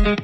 Good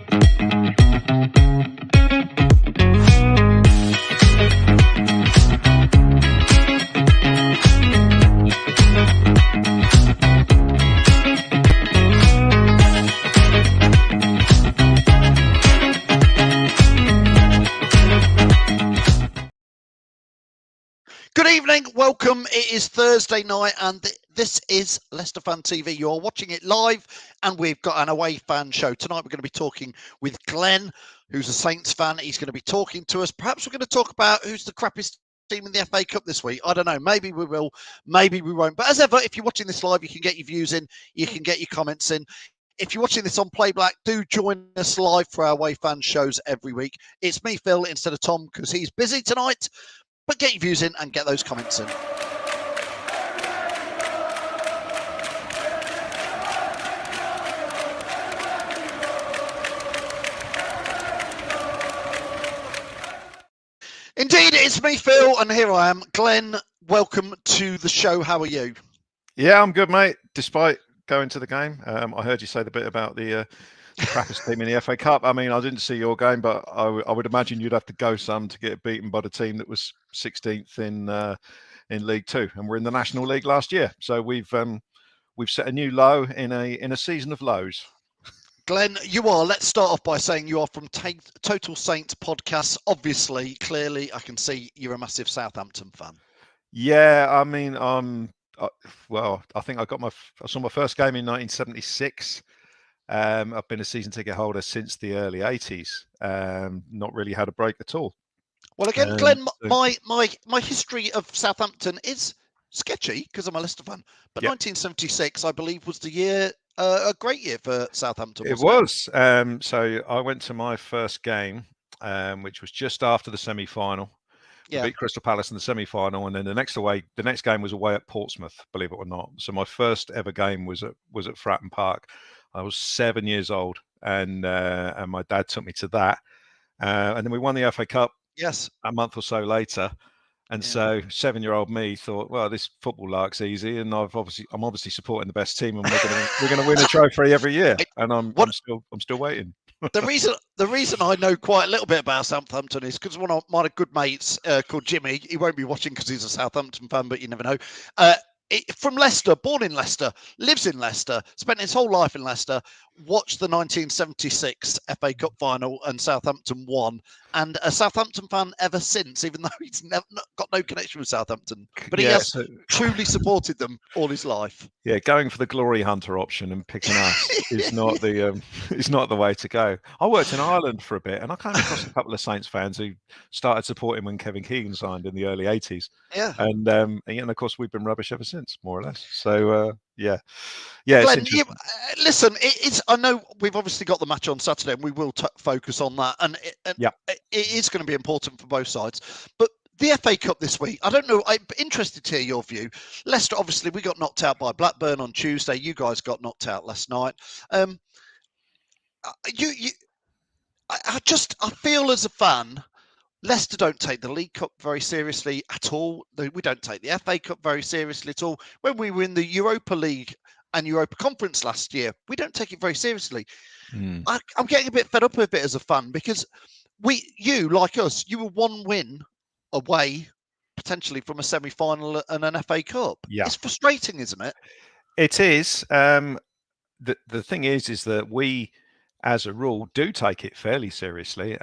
evening, welcome. It is Thursday night and this is Leicester Fan TV. You're watching it live and we've got an away fan show. Tonight we're going to be talking with Glenn, who's a Saints fan. He's going to be talking to us. Perhaps we're going to talk about who's the crappiest team in the FA Cup this week. I don't know. Maybe we will, maybe we won't. But as ever, if you're watching this live, you can get your views in, you can get your comments in. If you're watching this on Playback, do join us live for our away fan shows every week. It's me, Phil, instead of Tom, because he's busy tonight. But get your views in and get those comments in. Indeed, it's me, Phil, and here I am. Glenn, welcome to the show. How are you? Yeah, I'm good, mate. Despite going to the game, I heard you say the bit about the crappiest team in the FA Cup. I mean, I didn't see your game, but I would imagine you'd have to go some to get beaten by the team that was 16th in League Two, and we're in the National League last year. So we've set a new low in a season of lows. Glenn, you are. Let's start off by saying you are from Total Saints podcast. Obviously, clearly, I can see you're a massive Southampton fan. Yeah, I mean, well, I think I saw my first game in 1976. I've been a season ticket holder since the early 80s. Not really had a break at all. Well, again, Glenn, my history of Southampton is sketchy because I'm a Leicester fan. But yep. 1976, I believe, was the year, a great year for Southampton. It was. So I went to my first game, which was just after the semi-final. Yeah. We beat Crystal Palace in the semi-final, and then the next game was away at Portsmouth, believe it or not. So my first ever game was at Fratton Park. I was 7 years old, and my dad took me to that, and then we won the FA Cup. Yes, a month or so later, and so 7-year-old me thought, well, this football lark's easy, and I'm obviously supporting the best team, and we're going to win a trophy every year, and I'm still waiting. The reason I know quite a little bit about Southampton is because one of my good mates called Jimmy, he won't be watching because he's a Southampton fan, but you never know. From Leicester, born in Leicester, lives in Leicester, spent his whole life in Leicester, watched the 1976 FA Cup final and Southampton won, and a Southampton fan ever since, even though he's got no connection with Southampton. But he has truly supported them all his life. Yeah, going for the glory hunter option and picking us is not the way to go. I worked in Ireland for a bit, and I came across a couple of Saints fans who started supporting when Kevin Keegan signed in the early 80s. Yeah, and of course we've been rubbish ever since, more or less. So yeah. Glenn, listen, I know we've obviously got the match on Saturday, and we will focus on that, and it is going to be important for both sides. But the FA Cup this week, I don't know. I'm interested to hear your view. Leicester, obviously, we got knocked out by Blackburn on Tuesday. You guys got knocked out last night. I feel as a fan, Leicester don't take the League Cup very seriously at all. We don't take the FA Cup very seriously at all. When we were in the Europa League and Europa Conference last year, we don't take it very seriously. I'm getting a bit fed up with it as a fan because you, like us, you were one win away potentially from a semi-final and an FA Cup. Yeah. It's frustrating, isn't it? It is. The thing is that we, as a rule, do take it fairly seriously.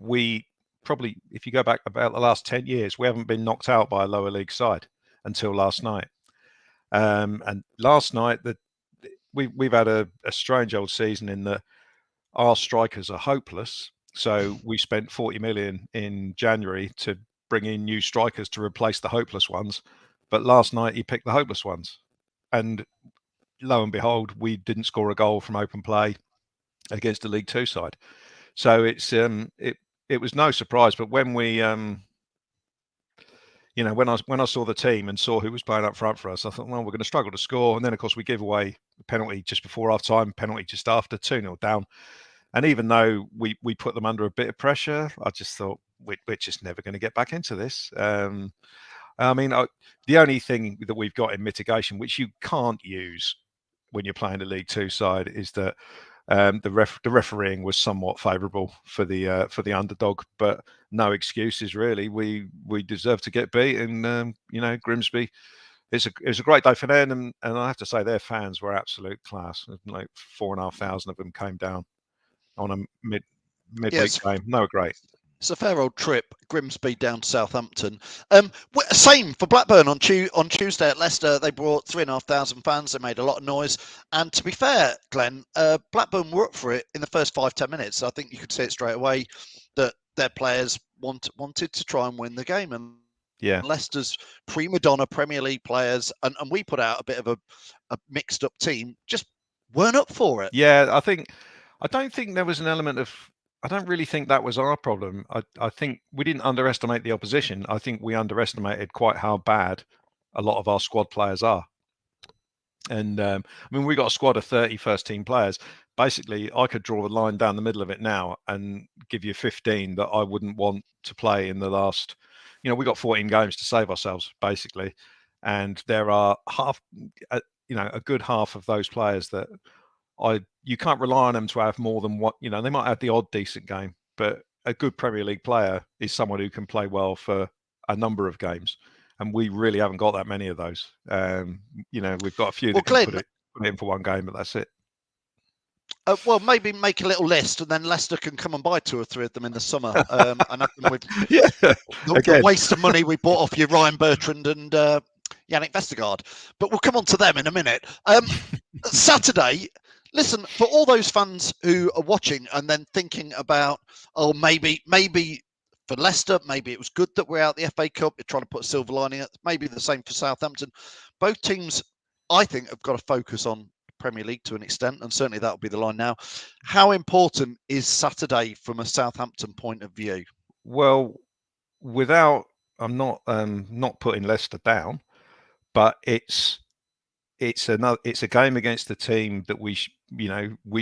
We probably, if you go back about the last 10 years, we haven't been knocked out by a lower league side until last night. And last night, we've had a strange old season in that our strikers are hopeless. So we spent 40 million in January to bring in new strikers to replace the hopeless ones. But last night he picked the hopeless ones. And lo and behold, we didn't score a goal from open play against the League Two side. So it was no surprise. But when we when I saw the team and saw who was playing up front for us, I thought, well, we're going to struggle to score. And then, of course, we give away a penalty just before half-time, penalty just after, 2-0 down. And even though we put them under a bit of pressure, I just thought, we're just never going to get back into this. I mean, the only thing that we've got in mitigation, which you can't use when you're playing the League Two side, is that The refereeing was somewhat favourable for the underdog, but no excuses really. We deserve to get beat, and Grimsby. It was a great day for them, and I have to say their fans were absolute class. Like 4,500 of them came down on a midweek game. They were great. It's a fair old trip, Grimsby down to Southampton. Same for Blackburn on Tuesday at Leicester. They brought 3,500 fans. They made a lot of noise. And to be fair, Glenn, Blackburn were up for it in the first 5-10 minutes. I think you could see it straight away that their players wanted to try and win the game. And Leicester's prima donna Premier League players, and we put out a bit of a mixed up team, just weren't up for it. Yeah, I don't think there was an element of. I don't really think that was our problem. I think we didn't underestimate the opposition. I think we underestimated quite how bad a lot of our squad players are. And we got a squad of 30 first-team players. Basically, I could draw a line down the middle of it now and give you 15 that I wouldn't want to play in the last. We got 14 games to save ourselves, basically. And there are a good half of those players that you can't rely on them to have more than what, they might have the odd decent game, but a good Premier League player is someone who can play well for a number of games. And we really haven't got that many of those. We've got a few that can put it in for one game, but that's it. Well, maybe make a little list, and then Leicester can come and buy 2 or 3 of them in the summer. And have them with the waste of money we bought off you, Ryan Bertrand and Yannick Vestergaard. But we'll come on to them in a minute. Saturday. Listen, for all those fans who are watching and then thinking about, maybe for Leicester, maybe it was good that we're out the FA Cup. You're trying to put a silver lining in it. Maybe the same for Southampton. Both teams, I think, have got to focus on Premier League to an extent, and certainly that'll be the line now. How important is Saturday from a Southampton point of view? Well, I'm not putting Leicester down, but it's a game against the team that we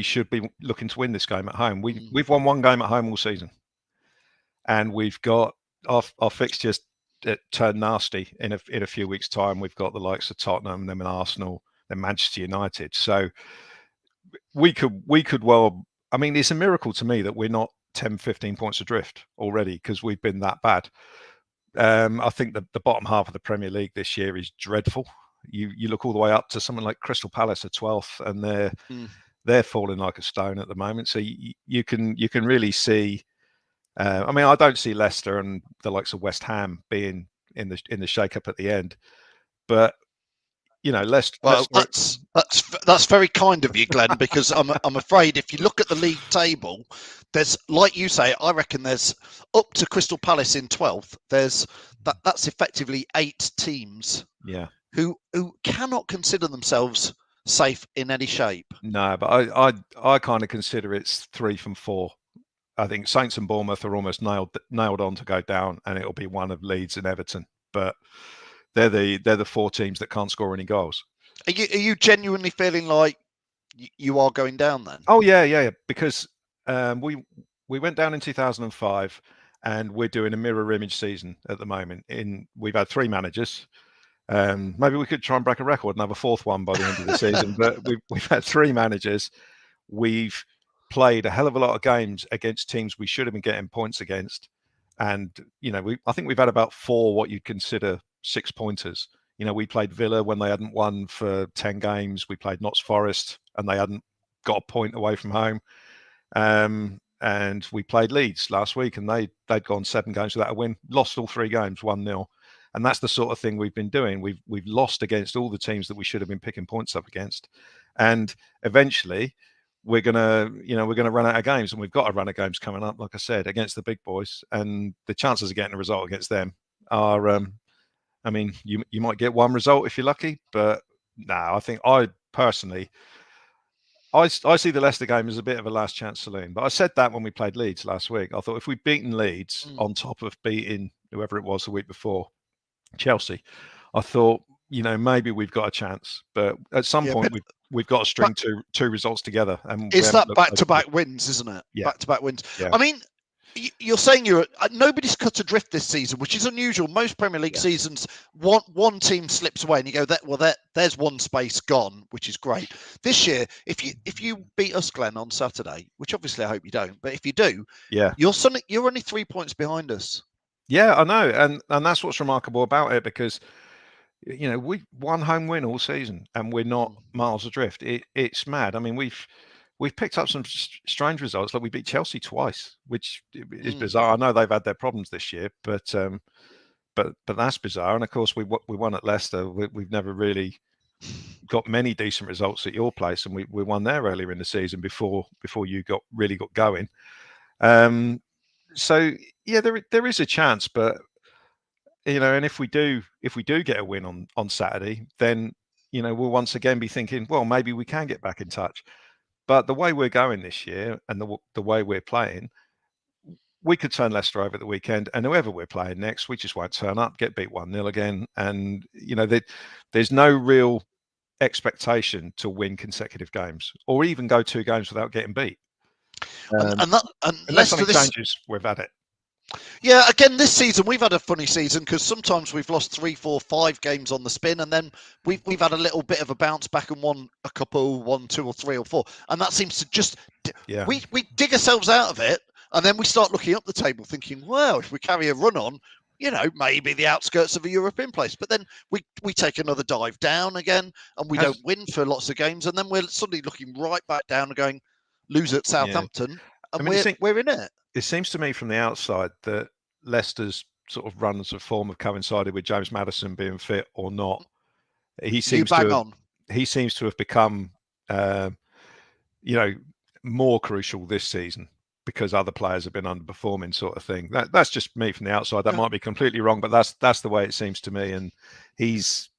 should be looking to win this game at home. We've won one game at home all season, and we've got our fixtures turn nasty in a few weeks' time. We've got the likes of Tottenham, them and Arsenal, then Manchester United. So we could well. I mean, it's a miracle to me that we're not 10, 15 points adrift already, because we've been that bad. I think the bottom half of the Premier League this year is dreadful. You look all the way up to someone like Crystal Palace at 12th, and they're falling like a stone at the moment. So you can really see. I don't see Leicester and the likes of West Ham being in the shake-up at the end, but Leicester. Well, that's very kind of you, Glenn, because I'm afraid if you look at the league table, there's, like you say, I reckon there's up to Crystal Palace in 12th. That's effectively 8 teams. Yeah. Who cannot consider themselves safe in any shape. No, but I kind of consider it's 3 from 4. I think Saints and Bournemouth are almost nailed on to go down, and it'll be one of Leeds and Everton. But they're the 4 teams that can't score any goals. Are you genuinely feeling like you are going down then? Oh yeah. Because we went down in 2005, and we're doing a mirror image season at the moment. We've had 3 managers. Maybe we could try and break a record and have a 4th one by the end of the season. But we've had 3 managers. We've played a hell of a lot of games against teams we should have been getting points against, and I think we've had about 4 what you'd consider 6-pointers. We played Villa when they hadn't won for 10 games. We played Notts Forest and they hadn't got a point away from home. And we played Leeds last week, and they'd gone 7 games without a win, lost all 3 games 1-0. And that's the sort of thing we've been doing. We've lost against all the teams that we should have been picking points up against, and eventually we're gonna run out of games, and we've got a run of games coming up, like I said, against the big boys. And the chances of getting a result against them are, you might get 1 result if you're lucky, but no, I think I personally. I see the Leicester game as a bit of a last chance saloon. But I said that when we played Leeds last week. I thought if we'd beaten Leeds on top of beating whoever it was the week before, Chelsea, I thought, maybe we've got a chance. But at some point, we've got to string two results together. And it's that back-to-back wins, isn't it? Yeah. Back-to-back wins. Yeah. I mean, You're saying nobody's cut adrift this season, which is unusual. Most Premier League seasons, one team slips away, and you go, there's one space gone, which is great. This year, if you beat us, Glenn, on Saturday, which obviously I hope you don't, but if you do, you're only 3 points behind us. Yeah, I know, and that's what's remarkable about it, because we one home win all season, and we're not miles adrift. It's mad. I mean, we've picked up some strange results. Like we beat Chelsea twice, which is bizarre. I know they've had their problems this year, but that's bizarre. And of course, we won at Leicester. We've never really got many decent results at your place, and we won there earlier in the season before you really got going. So yeah, there is a chance, but and if we do get a win on Saturday, then we'll once again be thinking, well, maybe we can get back in touch. But the way we're going this year, and the way we're playing, we could turn Leicester over at the weekend, and whoever we're playing next, we just won't turn up, get beat 1-0 again, and there's no real expectation to win consecutive games, or even go 2 games without getting beat. Unless Leicester changes, we've had it. Yeah, again, this season we've had a funny season, because sometimes we've lost 3, 4, 5 games on the spin, and then we've had a little bit of a bounce back and won a couple, 1, 2, or 3 or 4, and that seems to just we dig ourselves out of it, and then we start looking up the table, thinking, well, if we carry a run on, maybe the outskirts of a European place, but then we take another dive down again, and we don't win for lots of games, and then we're suddenly looking right back down and going, lose at Southampton, and we're in it. It seems to me from the outside that Leicester's sort of runs of form have coincided with James Maddison being fit or not. He seems to have become, more crucial this season because other players have been underperforming, sort of thing. That's just me from the outside. That might be completely wrong, but that's the way it seems to me. And he's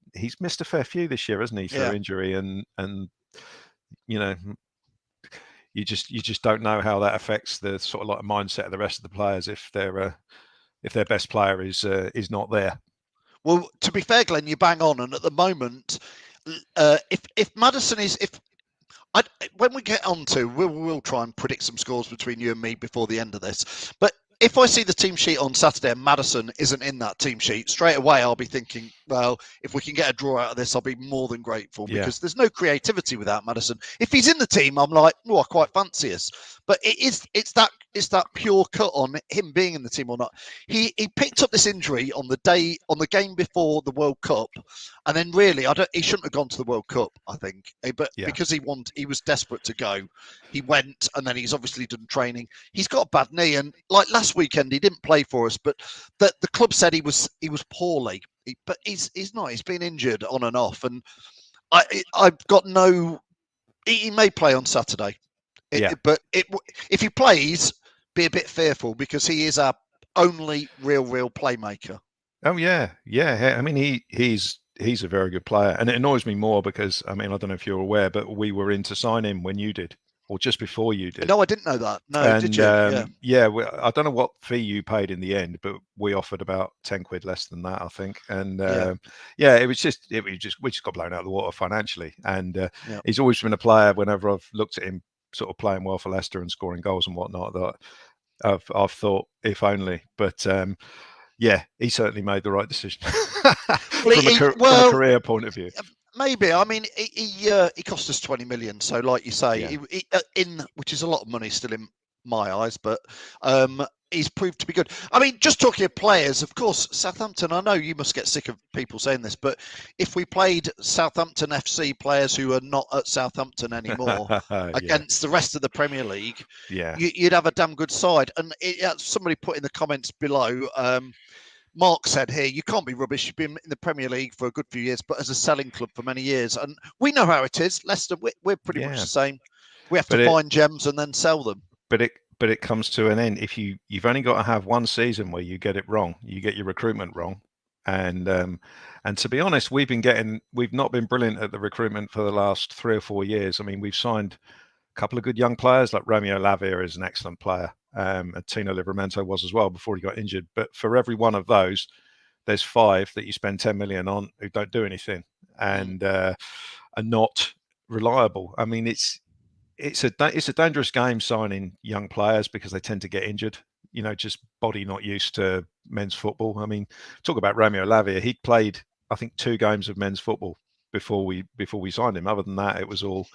missed a fair few this year, hasn't he, through injury, and you just don't know how that affects the sort of like mindset of the rest of the players if their best player is not there. Well, to be fair, Glenn, you bang on, and at the moment, if Maddison is when we get on to, we'll try and predict some scores between you and me before the end of this. But if I see the team sheet on Saturday and Maddison isn't in that team sheet, straight away I'll be thinking, well, if we can get a draw out of this, I'll be more than grateful, because there's no creativity without Maddison. If he's in the team, I'm like, oh, I quite fancy us. But it's that pure cut on him being in the team or not. He picked up this injury on the game before the World Cup, and then really he shouldn't have gone to the World Cup, I think, but because he was desperate to go, he went, and then he's obviously done training. He's got a bad knee, and like last weekend he didn't play for us, but the club said he was poorly, but he's not. He's been injured on and off, and I've got no. He may play on Saturday. But if he plays, be a bit fearful, because he is our only real playmaker. Oh yeah. I mean, he's a very good player, and it annoys me more because I don't know if you're aware, but we were in to sign him when you did, or just before you did. No, I didn't know that. No, and, did you? I don't know what fee you paid in the end, but we offered about 10 quid less than that, I think. And we just got blown out of the water financially. And he's always been a player. Whenever I've looked at him sort of playing well for Leicester and scoring goals and whatnot, that I've thought, if only. But he certainly made the right decision from a career point of view. Maybe. I mean, he cost us 20 million. So, like you say, which is a lot of money still in my eyes, but he's proved to be good. I mean, just talking of players, of course, Southampton, I know you must get sick of people saying this, but if we played Southampton FC players who are not at Southampton anymore against the rest of the Premier League, you'd have a damn good side. And somebody put in the comments below, Mark said here, you can't be rubbish. You've been in the Premier League for a good few years, but as a selling club for many years. And we know how it is. Leicester, we're pretty much the same. We have to find gems and then sell them. But it comes to an end. If you've only got to have one season where you get it wrong, you get your recruitment wrong. And to be honest, we've not been brilliant at the recruitment for the last 3 or 4 years. I mean, we've signed a couple of good young players, like Romeo Lavia is an excellent player. And Tino Livramento was as well before he got injured. But for every one of those, there's 5 that you spend 10 million on who don't do anything and are not reliable. I mean, it's a dangerous game signing young players because they tend to get injured. just body not used to men's football. I mean, talk about Romeo Lavia. He played, I think, 2 games of men's football before we signed him. Other than that, it was all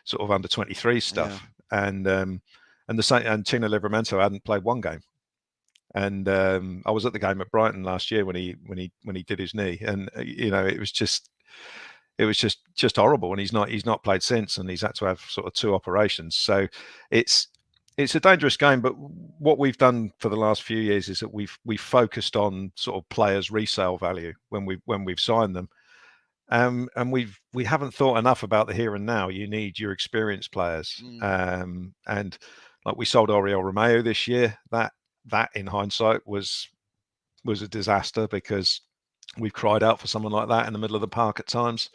sort of under 23 stuff. Yeah. And the same, and Tino Livramento hadn't played 1 game. And I was at the game at Brighton last year when he did his knee, and it was just horrible. And he's not played since, and he's had to have sort of 2 operations. So it's a dangerous game. But what we've done for the last few years is that we've focused on sort of players' resale value when we've signed them. And we haven't thought enough about the here and now. You need your experienced players. And like we sold Oriol Romeo this year. That in hindsight was a disaster, because we've cried out for someone like that in the middle of the park at times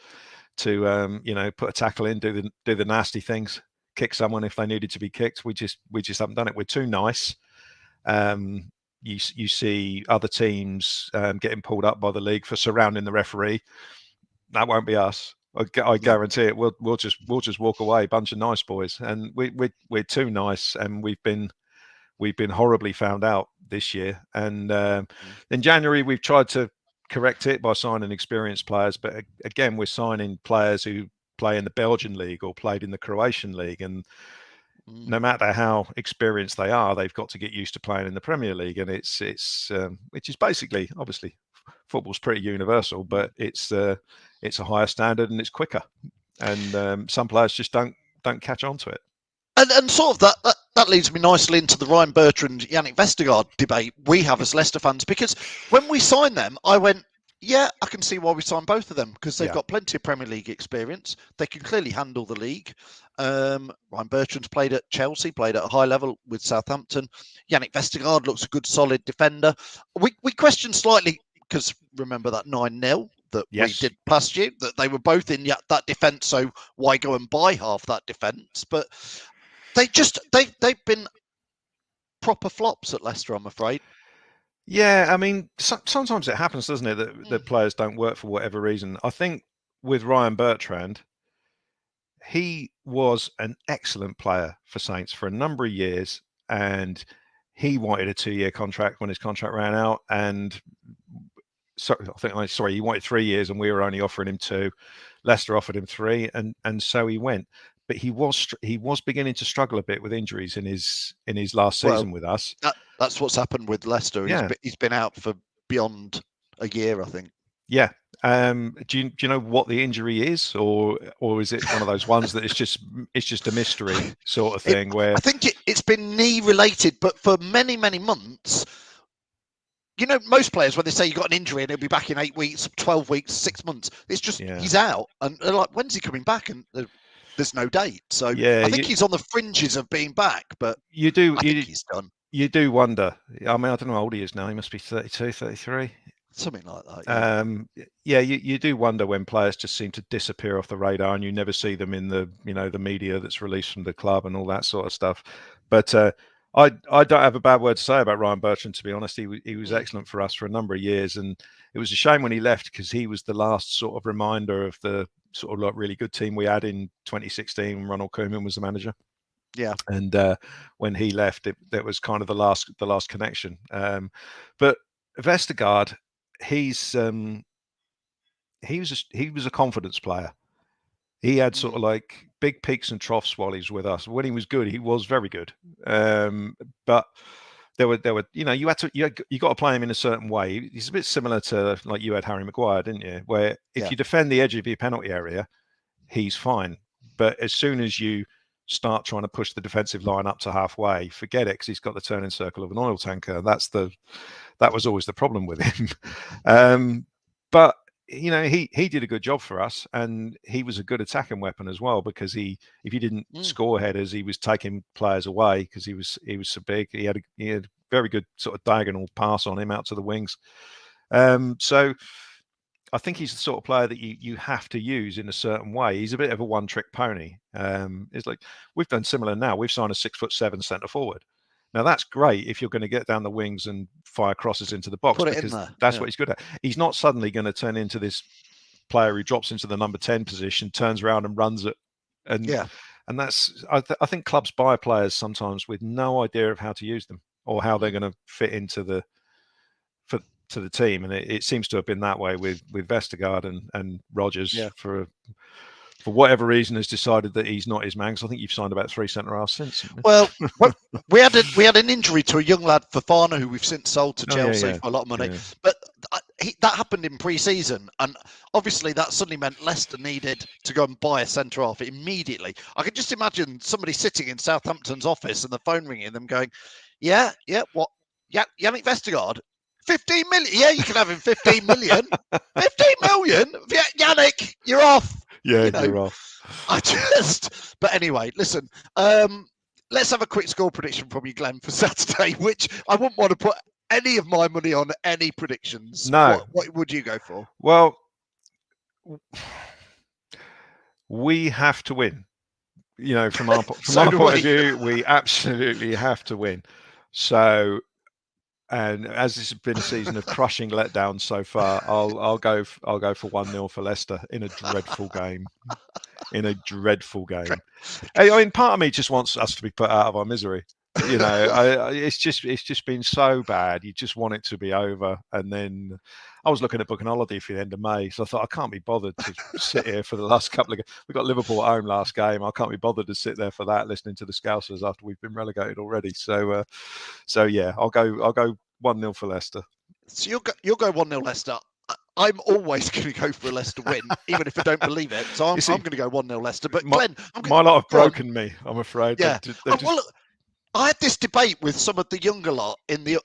to put a tackle in, do the nasty things, kick someone if they needed to be kicked. We just haven't done it. We're too nice. You see other teams getting pulled up by the league for surrounding the referee. That won't be us. I guarantee it. We'll just walk away, bunch of nice boys, and we're too nice, and we've been horribly found out this year. And in January, we've tried to correct it by signing experienced players. But again, we're signing players who play in the Belgian league or played in the Croatian league. And no matter how experienced they are, they've got to get used to playing in the Premier League. And it's which is basically, obviously, football's pretty universal, but it's a higher standard and it's quicker. And some players just don't catch on to it. And sort of that leads me nicely into the Ryan Bertrand, Yannick Vestergaard debate we have as Leicester fans, because when we signed them, I went, yeah, I can see why we signed both of them, because they've got plenty of Premier League experience. They can clearly handle the league. Ryan Bertrand's played at Chelsea, played at a high level with Southampton. Yannick Vestergaard looks a good, solid defender. We questioned slightly, because remember that 9-0 that we did past you, that they were both in that defence, so why go and buy half that defence? But they've been proper flops at Leicester, I'm afraid. Yeah, I mean, sometimes it happens, doesn't it, that players don't work for whatever reason. I think with Ryan Bertrand, he was an excellent player for Saints for a number of years, and he wanted a 2-year contract when his contract ran out, and he wanted 3 years, and we were only offering him 2. Leicester offered him 3, and so he went. But he was beginning to struggle a bit with injuries in his last season with us. That's what's happened with Leicester. Yeah. He's been out for beyond a year, I think. Yeah. Do you know what the injury is, or is it one of those ones that it's just a mystery sort of thing? Where I think it's been knee related, but for many months. Most players, when they say you got an injury and he'll be back in 8 weeks, 12 weeks, 6 months, it's just he's out, and they're like, when's he coming back? And there's no date. So I think he's on the fringes of being back, but I think he's done. You do wonder. I mean, I don't know how old he is now. He must be 32, 33. Something like that. Yeah. You do wonder when players just seem to disappear off the radar, and you never see them in the the media that's released from the club and all that sort of stuff. But I don't have a bad word to say about Ryan Bertrand, to be honest. He was excellent for us for a number of years, and it was a shame when he left, because he was the last sort of reminder of the sort of like really good team we had in 2016 when Ronald Koeman was the manager. Yeah. And when he left, that was kind of the last connection. But Vestergaard, he was a confidence player. He had sort of like big peaks and troughs while he was with us. When he was good, he was very good. But there were you got to play him in a certain way. He's a bit similar to like you had Harry Maguire, didn't you? Where if you defend the edge of your penalty area, he's fine. But as soon as you start trying to push the defensive line up to halfway, forget it, because he's got the turning circle of an oil tanker. That was always the problem with him. But he did a good job for us, and he was a good attacking weapon as well, because if he didn't score headers, he was taking players away because he was so big. He had a very good sort of diagonal pass on him out to the wings. So I think he's the sort of player that you have to use in a certain way. He's a bit of a one-trick pony. It's like we've done similar now. We've signed a 6'7" centre forward. Now that's great if you're going to get down the wings and fire crosses into the box, because that's what he's good at. He's not suddenly going to turn into this player who drops into the number 10 position, turns around and runs it. And that's I think clubs buy players sometimes with no idea of how to use them. or how they're going to fit into the team, and it seems to have been that way with Vestergaard and Rodgers for whatever reason has decided that he's not his man. Because I think you've signed about 3 centre halves since. Well, we had an injury to a young lad, Fofana, who we've since sold to Chelsea for a lot of money. But that happened in pre-season, and obviously that suddenly meant Leicester needed to go and buy a centre half immediately. I can just imagine somebody sitting in Southampton's office and the phone ringing them, going, what? Yeah, Yannick Vestergaard. 15 million. Yeah, you can have him 15 million. 15 million? Yannick, you're off. Yeah, you're off. But anyway, listen, let's have a quick score prediction from you, Glenn, for Saturday, which I wouldn't want to put any of my money on any predictions. No. What would you go for? Well, we have to win. From our point of view, we absolutely have to win. So, and as this has been a season of crushing letdowns so far, I'll go for 1-0 for Leicester in a dreadful game. I mean, part of me just wants us to be put out of our misery. It's just been so bad. You just want it to be over. And then I was looking at booking holiday for the end of May, so I thought I can't be bothered to sit here for the last couple of. We got Liverpool at home last game. I can't be bothered to sit there for that, listening to the Scousers after we've been relegated already. So yeah, I'll go 1-0 for Leicester. So you'll go 1-0 Leicester. I'm always going to go for a Leicester win, even if I don't believe it. So I'm going to go 1-0 Leicester. But Glenn, my lot have broken me, I'm afraid. Yeah. Well, look, I had this debate with some of the younger lot in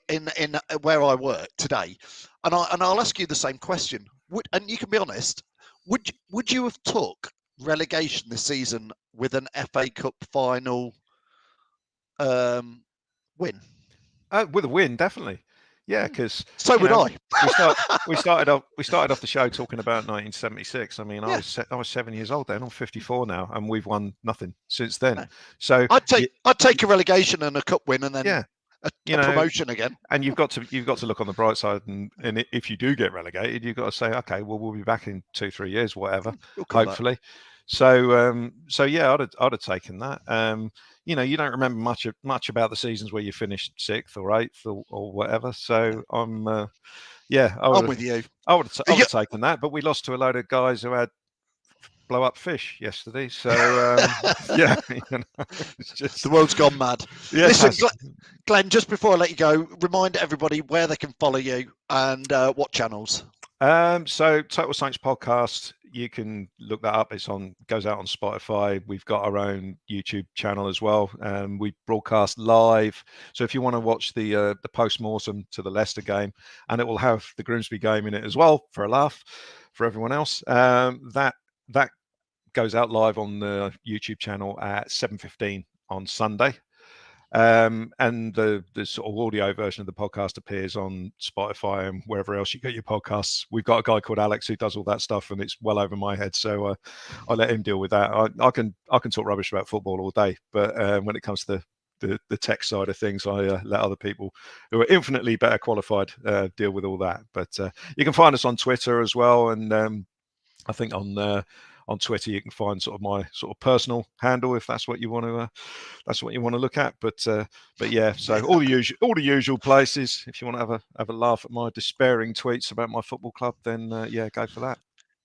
where I work today, and I'll ask you the same question. And you can be honest. Would you have took relegation this season with an FA Cup final win? With a win, definitely. Yeah, because so would I. we started off the show talking about 1976. I mean, I was 7 years old then. I'm 54 now, and we've won nothing since then. No. So I'd take a relegation and a cup win, and then a promotion again. And you've got to look on the bright side, and if you do get relegated, you've got to say, okay, well, we'll be back in 2-3 years, whatever, hopefully. Back. So yeah, I'd have taken that. You don't remember much about the seasons where you finished 6th or 8th or whatever. So I'm with you. I would have taken that, but we lost to a load of guys who had blow up fish yesterday. So yeah, it's just the world's gone mad. Yeah, listen, Glenn, just before I let you go, remind everybody where they can follow you and what channels. So Total Saints podcast, you can look that up. Goes out on Spotify. We've got our own YouTube channel as well. We broadcast live. So if you want to watch the post-mortem to the Leicester game, and it will have the Grimsby game in it as well for a laugh for everyone else. That goes out live on the YouTube channel at 7:15 on Sunday. And the sort of audio version of the podcast appears on Spotify and wherever else you get your podcasts. We've got a guy called Alex who does all that stuff, and it's well over my head, so I let him deal with that. I can talk rubbish about football all day, but when it comes to the tech side of things, I let other people who are infinitely better qualified deal with all that. But you can find us on Twitter as well, and I think on Twitter you can find sort of my sort of personal handle if that's what you want to look at. But yeah, so all the usual places. If you want to have a laugh at my despairing tweets about my football club, then yeah, go for that.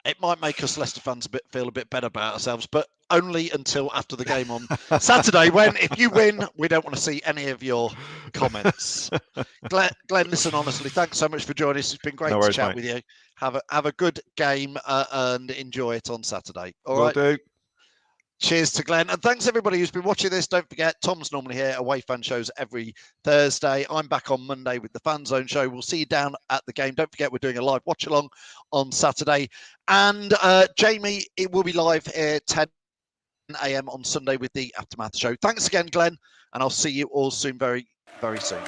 It might make us Leicester fans feel a bit better about ourselves, but only until after the game on Saturday, when if you win, we don't want to see any of your comments. Glenn, listen, honestly, thanks so much for joining us. It's been great to chat with you. Have a good game and enjoy it on Saturday. All right. Will do. Cheers to Glenn. And thanks everybody who's been watching this. Don't forget, Tom's normally here, away fan shows every Thursday. I'm back on Monday with the Fan Zone show. We'll see you down at the game. Don't forget, we're doing a live watch along on Saturday. And Jamie, it will be live at 10 a.m. on Sunday with the Aftermath show. Thanks again, Glenn. And I'll see you all soon, very, very soon.